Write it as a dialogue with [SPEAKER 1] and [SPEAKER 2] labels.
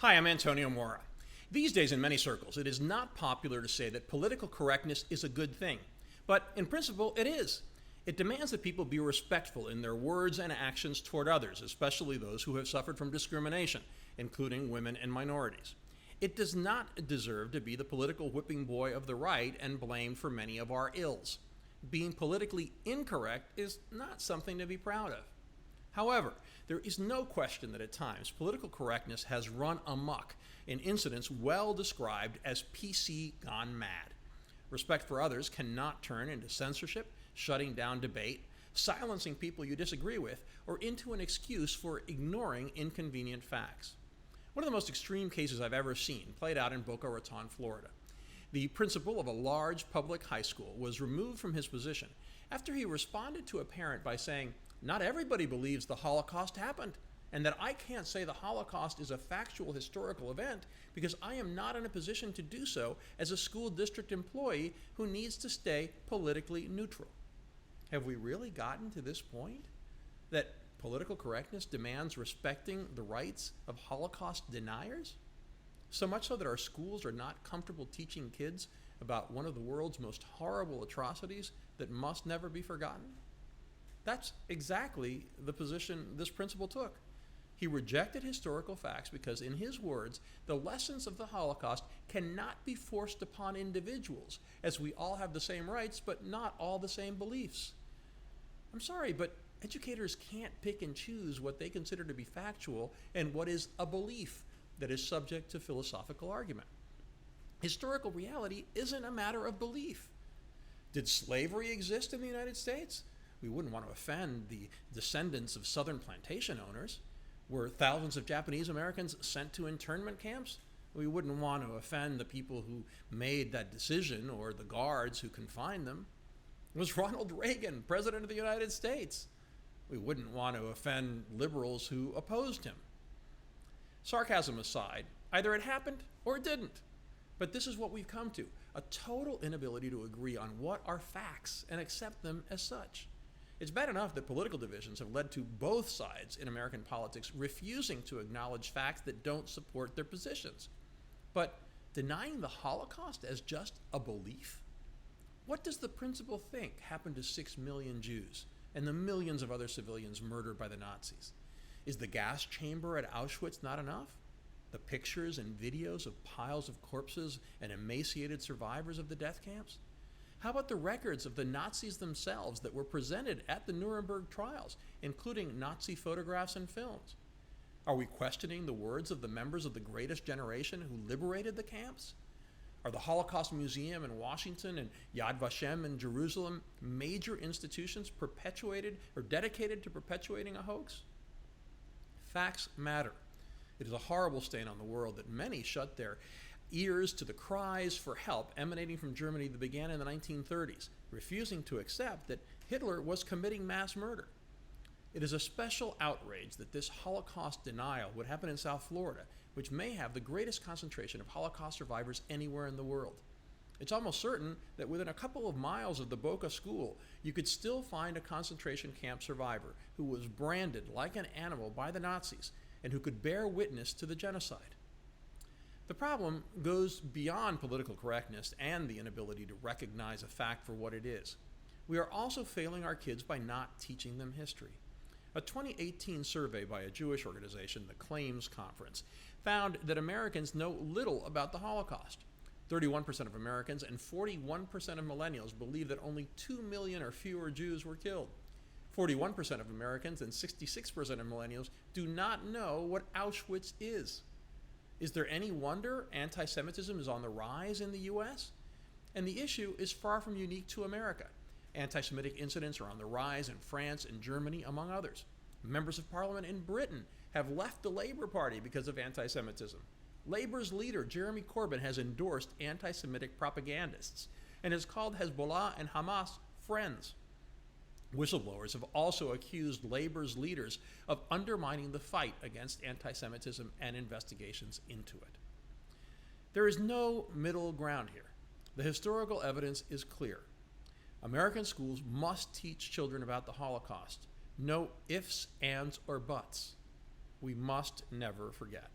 [SPEAKER 1] Hi, I'm Antonio Mora. These days, in many circles, it is not popular to say that political correctness is a good thing. But in principle, it is. It demands that people be respectful in their words and actions toward others, especially those who have suffered from discrimination, including women and minorities. It does not deserve to be the political whipping boy of the right and blamed for many of our ills. Being politically incorrect is not something to be proud of. However, there is no question that at times political correctness has run amok in incidents well described as PC gone mad. Respect for others cannot turn into censorship, shutting down debate, silencing people you disagree with, or into an excuse for ignoring inconvenient facts. One of the most extreme cases I've ever seen played out in Boca Raton, Florida. The principal of a large public high school was removed from his position after he responded to a parent by saying, "Not everybody believes the Holocaust happened, and that I can't say the Holocaust is a factual historical event because I am not in a position to do so as a school district employee who needs to stay politically neutral." Have we really gotten to this point? That political correctness demands respecting the rights of Holocaust deniers? So much so that our schools are not comfortable teaching kids about one of the world's most horrible atrocities that must never be forgotten? That's exactly the position this principal took. He rejected historical facts because, in his words, the lessons of the Holocaust cannot be forced upon individuals, as we all have the same rights, but not all the same beliefs. I'm sorry, but educators can't pick and choose what they consider to be factual and what is a belief that is subject to philosophical argument. Historical reality isn't a matter of belief. Did slavery exist in the United States? We wouldn't want to offend the descendants of southern plantation owners. Were thousands of Japanese Americans sent to internment camps? We wouldn't want to offend the people who made that decision or the guards who confined them. Was Ronald Reagan president of the United States? We wouldn't want to offend liberals who opposed him. Sarcasm aside, either it happened or it didn't. But this is what we've come to, a total inability to agree on what are facts and accept them as such. It's bad enough that political divisions have led to both sides in American politics refusing to acknowledge facts that don't support their positions. But denying the Holocaust as just a belief? What does the principal think happened to 6 million Jews and the millions of other civilians murdered by the Nazis? Is the gas chamber at Auschwitz not enough? The pictures and videos of piles of corpses and emaciated survivors of the death camps? How about the records of the Nazis themselves that were presented at the Nuremberg trials, including Nazi photographs and films? Are we questioning the words of the members of the greatest generation who liberated the camps? Are the Holocaust Museum in Washington and Yad Vashem in Jerusalem major institutions perpetuated or dedicated to perpetuating a hoax? Facts matter. It is a horrible stain on the world that many shut their ears to the cries for help emanating from Germany that began in the 1930s, refusing to accept that Hitler was committing mass murder. It is a special outrage that this Holocaust denial would happen in South Florida, which may have the greatest concentration of Holocaust survivors anywhere in the world. It's almost certain that within a couple of miles of the Boca school, you could still find a concentration camp survivor who was branded like an animal by the Nazis and who could bear witness to the genocide. The problem goes beyond political correctness and the inability to recognize a fact for what it is. We are also failing our kids by not teaching them history. A 2018 survey by a Jewish organization, the Claims Conference, found that Americans know little about the Holocaust. 31% of Americans and 41% of millennials believe that only 2 million or fewer Jews were killed. 41% of Americans and 66% of millennials do not know what Auschwitz is. Is there any wonder anti-Semitism is on the rise in the U.S.? And the issue is far from unique to America. Anti-Semitic incidents are on the rise in France and Germany, among others. Members of Parliament in Britain have left the Labour Party because of anti-Semitism. Labour's leader, Jeremy Corbyn, has endorsed anti-Semitic propagandists and has called Hezbollah and Hamas friends. Whistleblowers have also accused Labour's leaders of undermining the fight against anti-Semitism and investigations into it. There is no middle ground here. The historical evidence is clear. American schools must teach children about the Holocaust. No ifs, ands, or buts. We must never forget.